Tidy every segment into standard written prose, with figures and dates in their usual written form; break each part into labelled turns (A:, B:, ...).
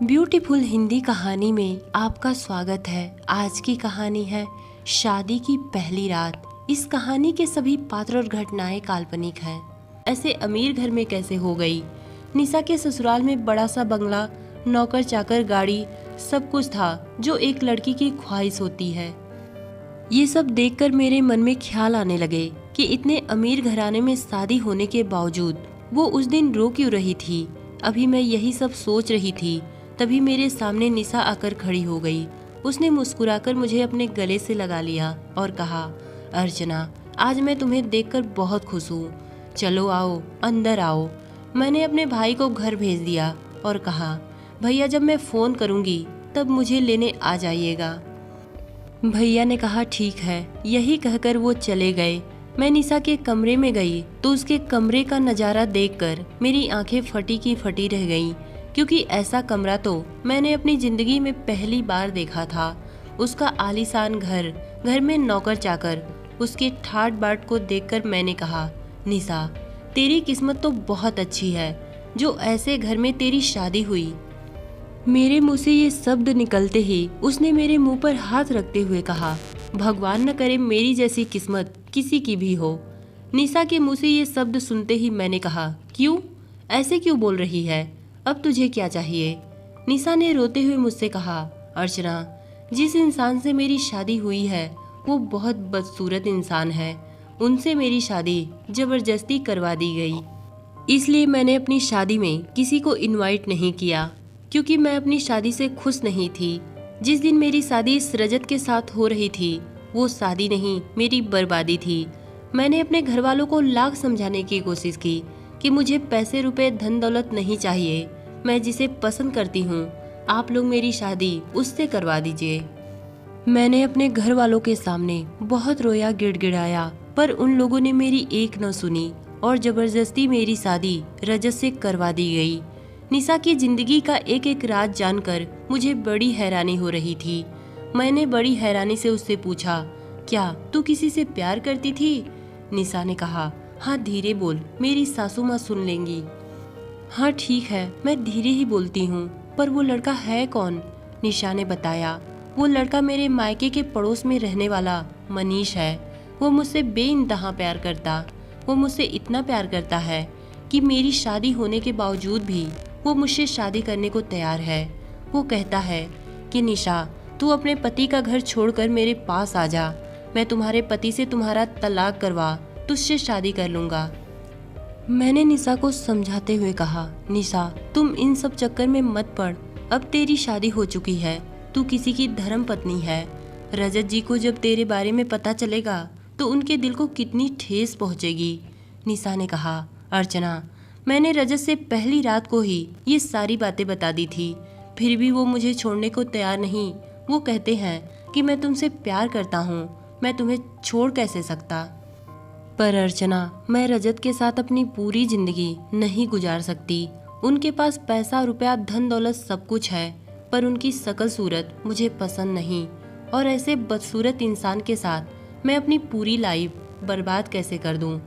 A: Beautiful Hindi कहानी में आपका स्वागत है। आज की कहानी है शादी की पहली रात। इस कहानी के सभी पात्र और घटनाएं काल्पनिक हैं। ऐसे अमीर घर में कैसे हो गई? निशा के ससुराल में बड़ा सा बंगला, नौकर चाकर, गाड़ी, सब कुछ था जो एक लड़की की ख्वाहिश होती है। ये सब देखकर मेरे मन में ख्याल आने लगे कि इतने अमीर घराने में शादी होने के बावजूद वो उस दिन रो क्यों रही थी। अभी मैं यही सब सोच रही थी, तभी मेरे सामने निशा आकर खड़ी हो गई। उसने मुस्कुराकर मुझे अपने गले से लगा लिया और कहा, अर्चना, आज मैं तुम्हें देखकर बहुत खुश हूँ। चलो आओ, अंदर आओ। मैंने अपने भाई को घर भेज दिया और कहा, भैया जब मैं फ़ोन करूँगी तब मुझे लेने आ जाइएगा। भैया ने कहा ठीक है। यही कहकर वो चले गए। मैं निशा के कमरे में गई तो उसके कमरे का नज़ारा देखकर मेरी आंखें फटी की फटी रह गईं, क्योंकि ऐसा कमरा तो मैंने अपनी ज़िंदगी में पहली बार देखा था। उसका आलीशान घर, घर में नौकर चाकर, उसके ठाट बाट को देखकर मैंने कहा, निशा, तेरी किस्मत तो बहुत अच्छी है जो ऐसे घर में तेरी शादी हुई। मेरे मुंह से ये शब्द निकलते ही उसने मेरे मुंह पर हाथ रखते हुए कहा, भगवान न करे मेरी जैसी किस्मत किसी की भी हो। निशा के मुंह से ये शब्द सुनते ही मैंने कहा, क्यों, ऐसे क्यों बोल रही है? अब तुझे क्या चाहिए? निशा ने रोते हुए मुझसे कहा, अर्चना, जिस इंसान से मेरी शादी हुई है वो बहुत बदसूरत इंसान है। उनसे मेरी शादी जबरदस्ती करवा दी गई। इसलिए मैंने अपनी शादी में किसी को इनवाइट नहीं किया, क्योंकि मैं अपनी शादी से खुश नहीं थी। जिस दिन मेरी शादी इस रजत के साथ हो रही थी वो शादी नहीं, मेरी बर्बादी थी। मैंने अपने घर वालों को लाख समझाने की कोशिश की कि मुझे पैसे रुपए धन दौलत नहीं चाहिए। मैं जिसे पसंद करती हूँ, आप लोग मेरी शादी उससे करवा दीजिए। मैंने अपने घर वालों के सामने बहुत रोया, गिड़गिड़ाया, पर उन लोगों ने मेरी एक न सुनी और जबरदस्ती मेरी शादी रजत से करवा दी गई। निशा की जिंदगी का एक एक राज जानकर मुझे बड़ी हैरानी हो रही थी। मैंने बड़ी हैरानी से उससे पूछा, क्या तू किसी से प्यार करती थी? निशा ने कहा, हाँ, धीरे बोल, मेरी सासू माँ सुन लेंगी। हाँ ठीक है, मैं धीरे ही बोलती हूँ, पर वो लड़का है कौन? निशा ने बताया, वो लड़का मेरे मायके के पड़ोस में रहने वाला मनीष है। वो मुझसे बेइंतहा प्यार करता। वो मुझसे इतना प्यार करता है कि मेरी शादी होने के बावजूद भी वो मुझसे शादी करने को तैयार है। वो कहता है कि निशा, तू अपने पति का घर छोड़कर मेरे पास आ जा। मैं तुम्हारे पति से तुम्हारा तलाक करवा तुझसे शादी कर लूँगा। मैंने निशा को समझाते हुए कहा, निशा, तुम इन सब चक्कर में मत पड़। अब तेरी शादी हो चुकी है, तू किसी की धर्म पत्नी है। रजत जी को जब तेरे बारे में पता चलेगा तो उनके दिल को कितनी ठेस पहुँचेगी। निशा ने कहा, अर्चना, मैंने रजत से पहली रात को ही ये सारी बातें बता दी थी, फिर भी वो मुझे छोड़ने को तैयार नहीं। वो कहते हैं कि मैं तुमसे प्यार करता हूँ, मैं तुम्हें छोड़ कैसे सकता। पर अर्चना, मैं रजत के साथ अपनी पूरी जिंदगी नहीं गुजार सकती। उनके पास पैसा, रुपया, धन दौलत सब कुछ है, पर उनकी शकल सूरत मुझे पसंद नहीं। और ऐसे बदसूरत इंसान के साथ मैं अपनी पूरी लाइफ बर्बाद कैसे कर दूं?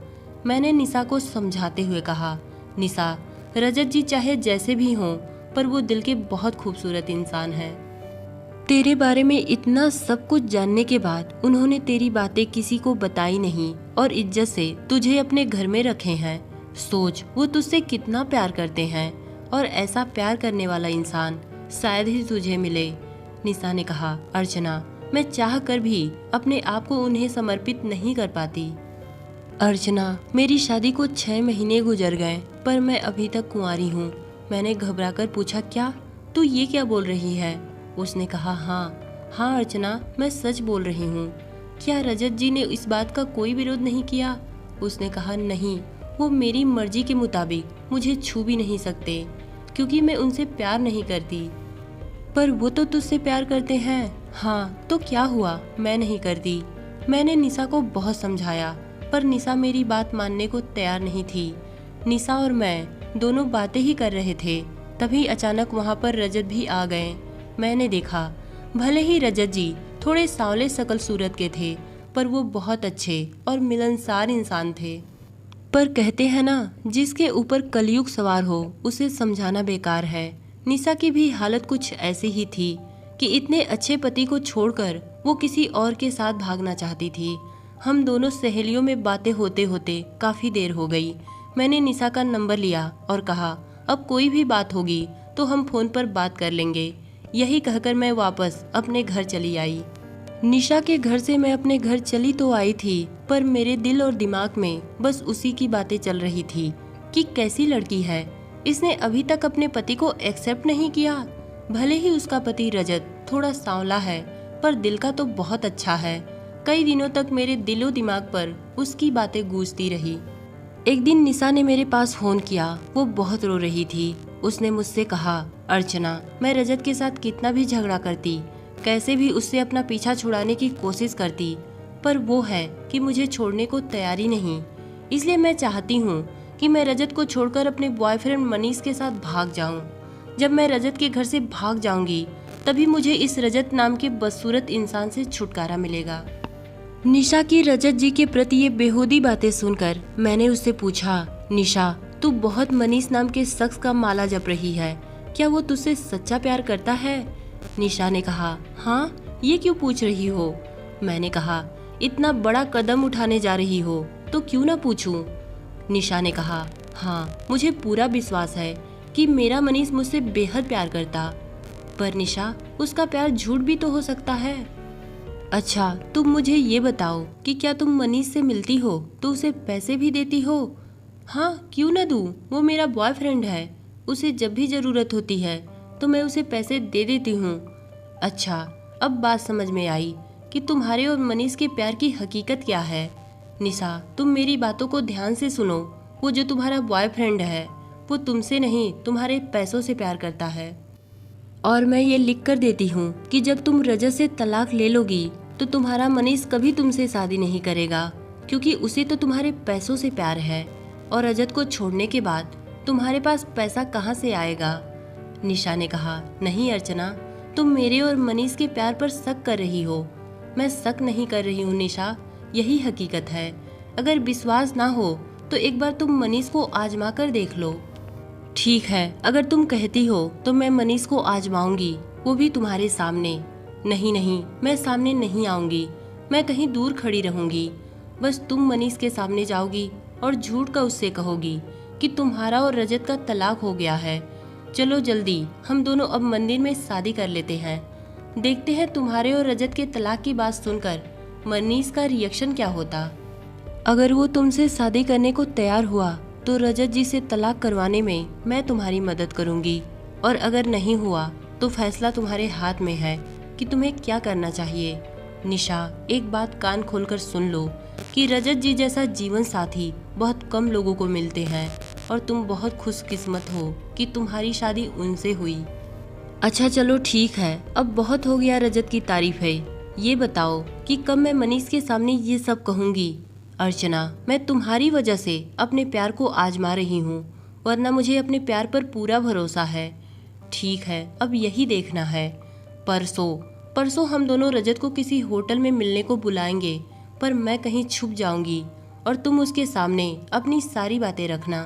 A: मैंने निशा को समझाते हुए कहा, निशा, रजत जी चाहे जैसे भी हों, पर वो दिल के बहुत खूबसूरत इंसान है। तेरे बारे में इतना सब कुछ जानने के बाद उन्होंने तेरी बातें किसी को बताई नहीं और इज्जत से तुझे अपने घर में रखे हैं। सोच, वो तुझसे कितना प्यार करते हैं, और ऐसा प्यार करने वाला इंसान शायद ही तुझे मिले। निशा ने कहा, अर्चना, मैं चाह कर भी अपने आप को उन्हें समर्पित नहीं कर पाती। अर्चना, मेरी शादी को 6 महीने गुजर गए, पर मैं अभी तक कुंवारी हूँ। मैंने घबराकर पूछा, क्या तू ये क्या बोल रही है? उसने कहा, हाँ अर्चना, मैं सच बोल रही हूँ। क्या रजत जी ने इस बात का कोई विरोध नहीं किया? उसने कहा, नहीं, वो मेरी मर्जी के मुताबिक मुझे छू भी नहीं सकते, क्योंकि मैं उनसे प्यार नहीं करती। पर वो तो तुझसे प्यार करते हैं। हाँ, तो क्या हुआ, मैं नहीं करती। मैंने निशा को बहुत समझाया, पर निशा मेरी बात मानने को तैयार नहीं थी। निशा और मैं दोनों बातें ही कर रहे थे, तभी अचानक वहाँ पर रजत भी आ गए। मैंने देखा, भले ही रजत जी थोड़े सांवले शकल सूरत के थे, पर वो बहुत अच्छे और मिलनसार इंसान थे। पर कहते हैं ना, जिसके ऊपर कलयुग सवार हो उसे समझाना बेकार है। निशा की भी हालत कुछ ऐसी ही थी कि इतने अच्छे पति को छोड़कर वो किसी और के साथ भागना चाहती थी। हम दोनों सहेलियों में बातें होते होते काफी देर हो गई। मैंने निशा का नंबर लिया और कहा, अब कोई भी बात होगी तो हम फोन पर बात कर लेंगे। यही कहकर मैं वापस अपने घर चली आई। निशा के घर से मैं अपने घर चली तो आई थी, पर मेरे दिल और दिमाग में बस उसी की बातें चल रही थी कि कैसी लड़की है, इसने अभी तक अपने पति को एक्सेप्ट नहीं किया। भले ही उसका पति रजत थोड़ा सांवला है, पर दिल का तो बहुत अच्छा है। कई दिनों तक मेरे दिलो दिमाग पर उसकी बातें गूंजती रही। एक दिन निशा ने मेरे पास फोन किया। वो बहुत रो रही थी। उसने मुझसे कहा, अर्चना, मैं रजत के साथ कितना भी झगड़ा करती, कैसे भी उससे अपना पीछा छुड़ाने की कोशिश करती, पर वो है कि मुझे छोड़ने को तैयारी नहीं। इसलिए मैं चाहती हूँ कि मैं रजत को छोड़कर अपने बॉयफ्रेंड मनीष के साथ भाग जाऊं। जब मैं रजत के घर से भाग जाऊंगी तभी मुझे इस रजत नाम के बदसूरत इंसान से छुटकारा मिलेगा। निशा की रजत जी के प्रति ये बेहूदी बातें सुनकर मैंने उससे पूछा, निशा, तू बहुत मनीष नाम के शख्स का माला जप रही है, क्या वो तुझसे सच्चा प्यार करता है? निशा ने कहा, हाँ, ये क्यों पूछ रही हो? मैंने कहा, इतना बड़ा कदम उठाने जा रही हो तो क्यों ना पूछूं? निशा ने कहा, हाँ, मुझे पूरा विश्वास है कि मेरा मनीष मुझसे बेहद प्यार करता, पर निशा, उसका प्यार झूठ भी तो हो सकता है। अच्छा, तुम मुझे ये बताओ कि क्या तुम मनीष से मिलती हो तो उसे पैसे भी देती हो? हाँ, क्यों ना दूं, वो मेरा बॉयफ्रेंड है। उसे जब भी जरूरत होती है तो मैं उसे पैसे दे देती हूँ। अच्छा, अब बात समझ में आई कि तुम्हारे और मनीष के प्यार की हकीकत क्या है। निशा, तुम मेरी बातों को ध्यान से सुनो। वो जो तुम्हारा बॉयफ्रेंड है वो तुमसे नहीं, तुम्हारे पैसों से प्यार करता है। और मैं ये लिख कर देती हूँ कि जब तुम रजत से तलाक ले लोगी तो तुम्हारा मनीष कभी तुमसे शादी नहीं करेगा, क्योंकि उसे तो तुम्हारे पैसों से प्यार है। और रजत को छोड़ने के बाद तुम्हारे पास पैसा कहाँ से आएगा? निशा ने कहा, नहीं अर्चना, तुम मेरे और मनीष के प्यार पर शक कर रही हो। मैं शक नहीं कर रही हूँ निशा, यही हकीकत है। अगर विश्वास ना हो तो एक बार तुम मनीष को आजमा कर देख लो। ठीक है, अगर तुम कहती हो तो मैं मनीष को आजमाऊंगी, वो भी तुम्हारे सामने। नहीं नहीं, मैं सामने नहीं आऊंगी, मैं कहीं दूर खड़ी रहूंगी। बस तुम मनीष के सामने जाओगी और झूठ का उससे कहोगी कि तुम्हारा और रजत का तलाक हो गया है। चलो जल्दी, हम दोनों अब मंदिर में शादी कर लेते हैं। देखते हैं तुम्हारे और रजत के तलाक की बात सुनकर मनीष का रिएक्शन क्या होता। अगर वो तुमसे शादी करने को तैयार हुआ तो रजत जी से तलाक करवाने में मैं तुम्हारी मदद करूंगी, और अगर नहीं हुआ तो फैसला तुम्हारे हाथ में है कि तुम्हें क्या करना चाहिए। निशा, एक बात कान खोलकर सुन लो कि रजत जी जैसा जीवन साथी बहुत कम लोगों को मिलते हैं, और तुम बहुत खुशकिस्मत हो कि तुम्हारी शादी उनसे हुई। अच्छा चलो ठीक है, अब बहुत हो गया रजत की तारीफें। ये बताओ कि कब मैं मनीष के सामने ये सब कहूँगी? अर्चना, मैं तुम्हारी वजह से अपने प्यार को आजमा रही हूँ, वरना मुझे अपने प्यार पर पूरा भरोसा है। ठीक है, अब यही देखना है। परसों हम दोनों रजत को किसी होटल में मिलने को बुलाएंगे, पर मैं कहीं छुप जाऊंगी और तुम उसके सामने अपनी सारी बातें रखना।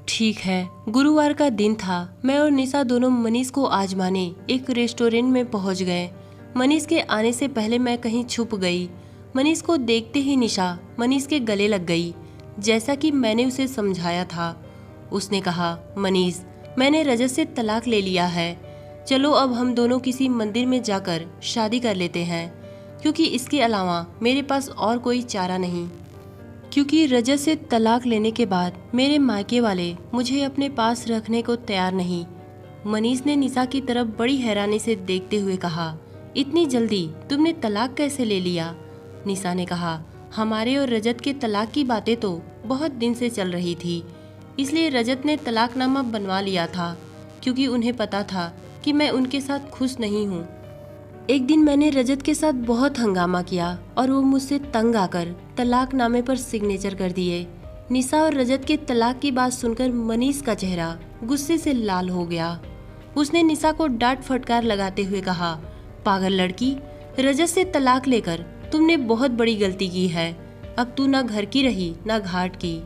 A: ठीक है। गुरुवार का दिन था। मैं और निशा दोनों मनीष को आजमाने एक रेस्टोरेंट में पहुंच गए। मनीष के आने से पहले मैं कहीं छुप गई। मनीष को देखते ही निशा मनीष के गले लग गई, जैसा कि मैंने उसे समझाया था। उसने कहा, मनीष, मैंने रजत से तलाक ले लिया है, चलो अब हम दोनों किसी मंदिर में जाकर शादी कर लेते हैं, क्योंकि इसके अलावा मेरे पास और कोई चारा नहीं। क्योंकि रजत से तलाक लेने के बाद मेरे मायके वाले मुझे अपने पास रखने को तैयार नहीं। मनीष ने निशा की तरफ बड़ी हैरानी से देखते हुए कहा, इतनी जल्दी तुमने तलाक कैसे ले लिया? निशा ने कहा, हमारे और रजत के तलाक की बातें तो बहुत दिन से चल रही थी, इसलिए रजत ने तलाकनामा बनवा लिया था, क्योंकि उन्हें पता था कि मैं उनके साथ खुश नहीं हूँ। एक दिन मैंने रजत के साथ बहुत हंगामा किया और वो मुझसे तंग आकर तलाकनामे पर सिग्नेचर कर दिए। निशा और रजत के तलाक की बात सुनकर मनीष का चेहरा गुस्से से लाल हो गया। उसने निशा को डांट फटकार लगाते हुए कहा, पागल लड़की, रजत से तलाक लेकर तुमने बहुत बड़ी गलती की है। अब तू ना घर की रही ना घाट की।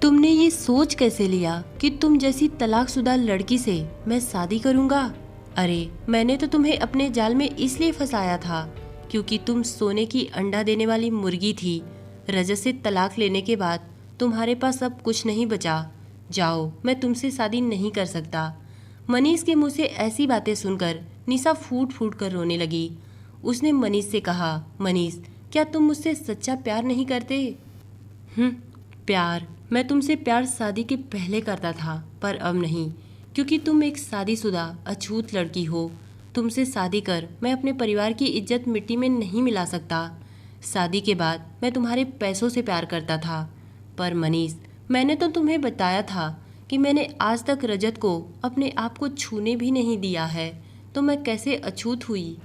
A: तुमने ये सोच कैसे लिया कि तुम जैसी तलाकशुदा लड़की से मैं शादी करूंगा? अरे मैंने तो तुम्हें अपने जाल में इसलिए फंसाया था क्योंकि तुम सोने की अंडा देने वाली मुर्गी थी। रजत से तलाक लेने के बाद तुम्हारे पास अब कुछ नहीं बचा। जाओ, मैं तुमसे शादी नहीं कर सकता। मनीष के मुंह से ऐसी बातें सुनकर निशा फूट फूट कर रोने लगी। उसने मनीष से कहा, मनीष, क्या तुम मुझसे सच्चा प्यार नहीं करते? प्यार? मैं तुमसे प्यार शादी के पहले करता था, पर अब नहीं, क्योंकि तुम एक शादीशुदा अछूत लड़की हो। तुमसे शादी कर मैं अपने परिवार की इज्जत मिट्टी में नहीं मिला सकता। शादी के बाद मैं तुम्हारे पैसों से प्यार करता था। पर मनीष, मैंने तो तुम्हें बताया था कि मैंने आज तक रजत को अपने आप को छूने भी नहीं दिया है, तो मैं कैसे अछूत हुई?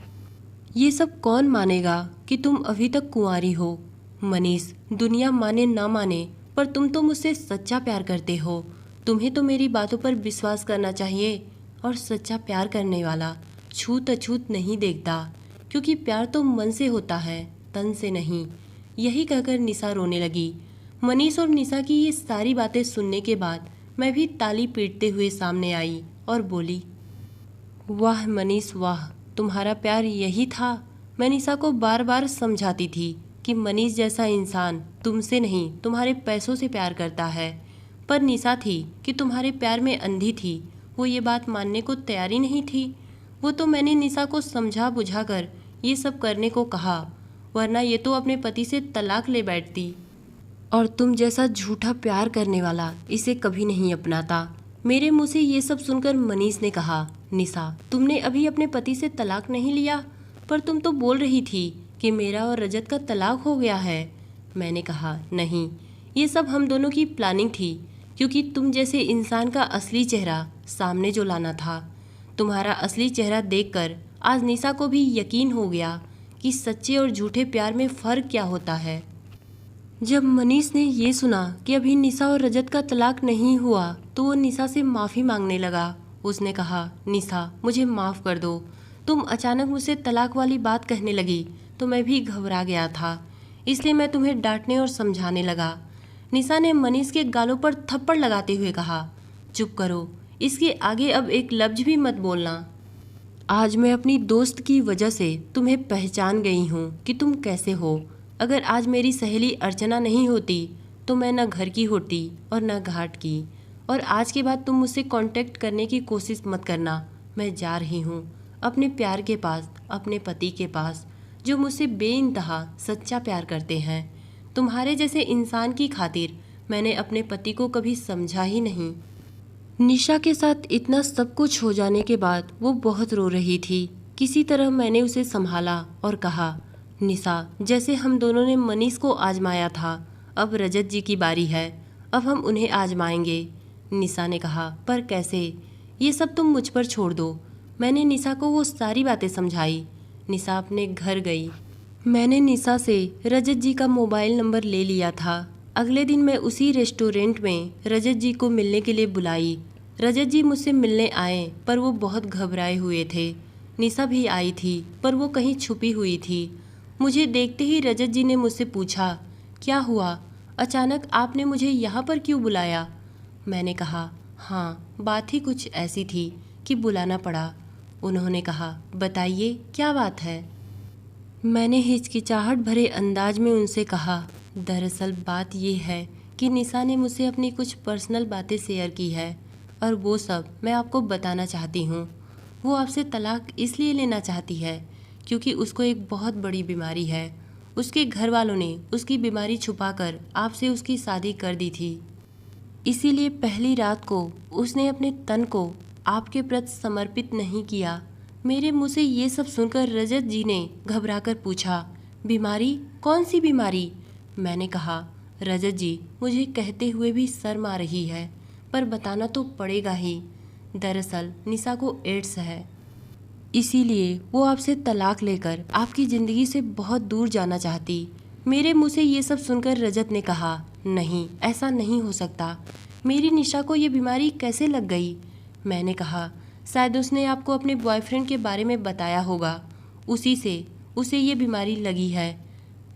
A: ये सब कौन मानेगा कि तुम अभी तक कुंवारी हो? मनीष, दुनिया माने ना माने, पर तुम तो मुझसे सच्चा प्यार करते हो। तुम्हें तो मेरी बातों पर विश्वास करना चाहिए। और सच्चा प्यार करने वाला छूत अछूत नहीं देखता, क्योंकि प्यार तो मन से होता है, तन से नहीं। यही कहकर निशा रोने लगी। मनीष और निशा की ये सारी बातें सुनने के बाद मैं भी ताली पीटते हुए सामने आई और बोली, वाह मनीष वाह, तुम्हारा प्यार यही था। मैं निशा को बार बार समझाती थी कि मनीष जैसा इंसान तुमसे नहीं, तुम्हारे पैसों से प्यार करता है, पर निशा थी कि तुम्हारे प्यार में अंधी थी। वो ये बात मानने को तैयार ही नहीं थी। वो तो मैंने निशा को समझा बुझा कर ये सब करने को कहा, वरना ये तो अपने पति से तलाक ले बैठती। और तुम जैसा झूठा प्यार करने वाला इसे कभी नहीं अपनाता। मेरे मुंह से ये सब सुनकर मनीष ने कहा, निशा, तुमने अभी अपने पति से तलाक नहीं लिया, पर तुम तो बोल रही थी कि मेरा और रजत का तलाक हो गया है। मैंने कहा, नहीं, ये सब हम दोनों की प्लानिंग थी, क्योंकि तुम जैसे इंसान का असली चेहरा सामने जो लाना था। तुम्हारा असली चेहरा देखकर आज निशा को भी यकीन हो गया कि सच्चे और झूठे प्यार में फ़र्क क्या होता है। जब मनीष ने ये सुना कि अभी निशा और रजत का तलाक नहीं हुआ, तो वो निशा से माफ़ी मांगने लगा। उसने कहा, निशा, मुझे माफ़ कर दो। तुम अचानक मुझसे तलाक वाली बात कहने लगी तो मैं भी घबरा गया था, इसलिए मैं तुम्हें डांटने और समझाने लगा। निशा ने मनीष के गालों पर थप्पड़ लगाते हुए कहा, चुप करो, इसके आगे अब एक लफ्ज भी मत बोलना। आज मैं अपनी दोस्त की वजह से तुम्हें पहचान गई हूँ कि तुम कैसे हो। अगर आज मेरी सहेली अर्चना नहीं होती तो मैं न घर की होती और न घाट की। और आज के बाद तुम मुझसे कांटेक्ट करने की कोशिश मत करना। मैं जा रही हूँ अपने प्यार के पास, अपने पति के पास, जो मुझसे बेइंतहा सच्चा प्यार करते हैं। तुम्हारे जैसे इंसान की खातिर मैंने अपने पति को कभी समझा ही नहीं। निशा के साथ इतना सब कुछ हो जाने के बाद वो बहुत रो रही थी। किसी तरह मैंने उसे संभाला और कहा, निशा, जैसे हम दोनों ने मनीष को आजमाया था, अब रजत जी की बारी है, अब हम उन्हें आजमाएंगे। निशा ने कहा, पर कैसे? ये सब तुम मुझ पर छोड़ दो। मैंने निशा को वो सारी बातें समझाई। निशा अपने घर गई। मैंने निशा से रजत जी का मोबाइल नंबर ले लिया था। अगले दिन मैं उसी रेस्टोरेंट में रजत जी को मिलने के लिए बुलाई। रजत जी मुझसे मिलने आए, पर वो बहुत घबराए हुए थे। निशा भी आई थी, पर वो कहीं छुपी हुई थी। मुझे देखते ही रजत जी ने मुझसे पूछा, क्या हुआ? अचानक आपने मुझे यहाँ पर क्यों बुलाया? मैंने कहा, हाँ, बात ही कुछ ऐसी थी कि बुलाना पड़ा। उन्होंने कहा, बताइए क्या बात है? मैंने हिचकिचाहट भरे अंदाज में उनसे कहा, दरअसल बात ये है कि निशा ने मुझसे अपनी कुछ पर्सनल बातें शेयर की है और वो सब मैं आपको बताना चाहती हूँ। वो आपसे तलाक इसलिए लेना चाहती है क्योंकि उसको एक बहुत बड़ी बीमारी है। उसके घर वालों ने उसकी बीमारी छुपाकर आपसे उसकी शादी कर दी थी। इसीलिए पहली रात को उसने अपने तन को आपके प्रति समर्पित नहीं किया। मेरे मुंह से ये सब सुनकर रजत जी ने घबराकर पूछा, बीमारी? कौन सी बीमारी? मैंने कहा, रजत जी, मुझे कहते हुए भी शर्म आ रही है, पर बताना तो पड़ेगा ही। दरअसल निशा को एड्स है, इसीलिए वो आपसे तलाक लेकर आपकी ज़िंदगी से बहुत दूर जाना चाहती। मेरे मुंह से ये सब सुनकर रजत ने कहा, नहीं, ऐसा नहीं हो सकता। मेरी निशा को ये बीमारी कैसे लग गई? मैंने कहा, शायद उसने आपको अपने बॉयफ्रेंड के बारे में बताया होगा, उसी से उसे ये बीमारी लगी है।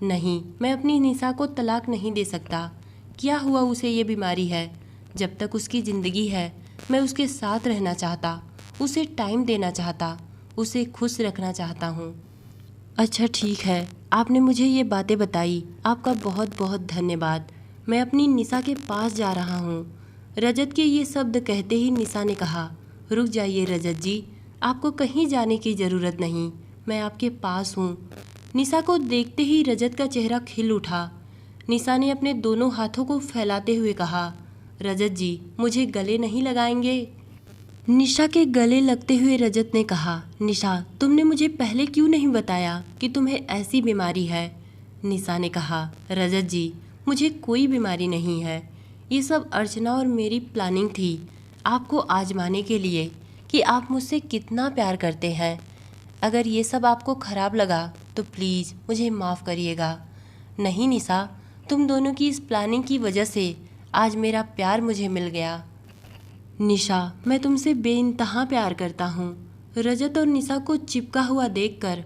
A: नहीं, मैं अपनी निशा को तलाक नहीं दे सकता, क्या हुआ उसे ये बीमारी है। जब तक उसकी ज़िंदगी है मैं उसके साथ रहना चाहता, उसे टाइम देना चाहता, उसे खुश रखना चाहता हूँ। अच्छा ठीक है, आपने मुझे ये बातें बताई, आपका बहुत बहुत धन्यवाद। मैं अपनी निशा के पास जा रहा हूँ। रजत के ये शब्द कहते ही निशा ने कहा, रुक जाइए रजत जी, आपको कहीं जाने की ज़रूरत नहीं, मैं आपके पास हूँ। निशा को देखते ही रजत का चेहरा खिल उठा। निशा ने अपने दोनों हाथों को फैलाते हुए कहा, रजत जी मुझे गले नहीं लगाएंगे। निशा के गले लगते हुए रजत ने कहा, निशा तुमने मुझे पहले क्यों नहीं बताया कि तुम्हें ऐसी बीमारी है। निशा ने कहा, रजत जी मुझे कोई बीमारी नहीं है, ये सब अर्चना और मेरी प्लानिंग थी आपको आजमाने के लिए कि आप मुझसे कितना प्यार करते हैं। अगर ये सब आपको ख़राब लगा तो प्लीज़ मुझे माफ़ करिएगा। नहीं निशा, तुम दोनों की इस प्लानिंग की वजह से आज मेरा प्यार मुझे मिल गया। निशा मैं तुमसे बेइंतहा प्यार करता हूँ। रजत और निशा को चिपका हुआ देखकर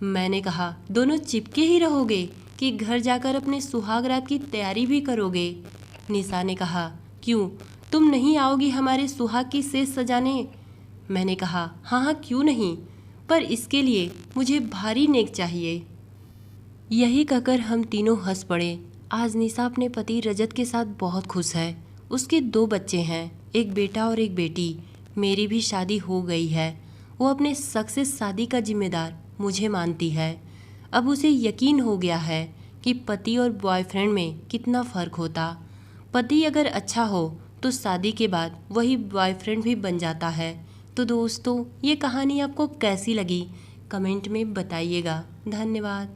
A: मैंने कहा, दोनों चिपके ही रहोगे कि घर जाकर अपने सुहाग रात की तैयारी भी करोगे। निशा ने कहा, क्यों, तुम नहीं आओगी हमारे सुहाग की सेज सजाने। मैंने कहा, हाँ हाँ क्यों नहीं, पर इसके लिए मुझे भारी नेक चाहिए। यही कहकर हम तीनों हंस पड़े। आज निशा अपने पति रजत के साथ बहुत खुश है। उसके 2 बच्चे हैं, एक बेटा और एक बेटी। मेरी भी शादी हो गई है। वो अपने सक्सेस शादी का जिम्मेदार मुझे मानती है। अब उसे यकीन हो गया है कि पति और बॉयफ्रेंड में कितना फ़र्क होता। पति अगर अच्छा हो तो शादी के बाद वही बॉयफ्रेंड भी बन जाता है। तो दोस्तों ये कहानी आपको कैसी लगी कमेंट में बताइएगा। धन्यवाद।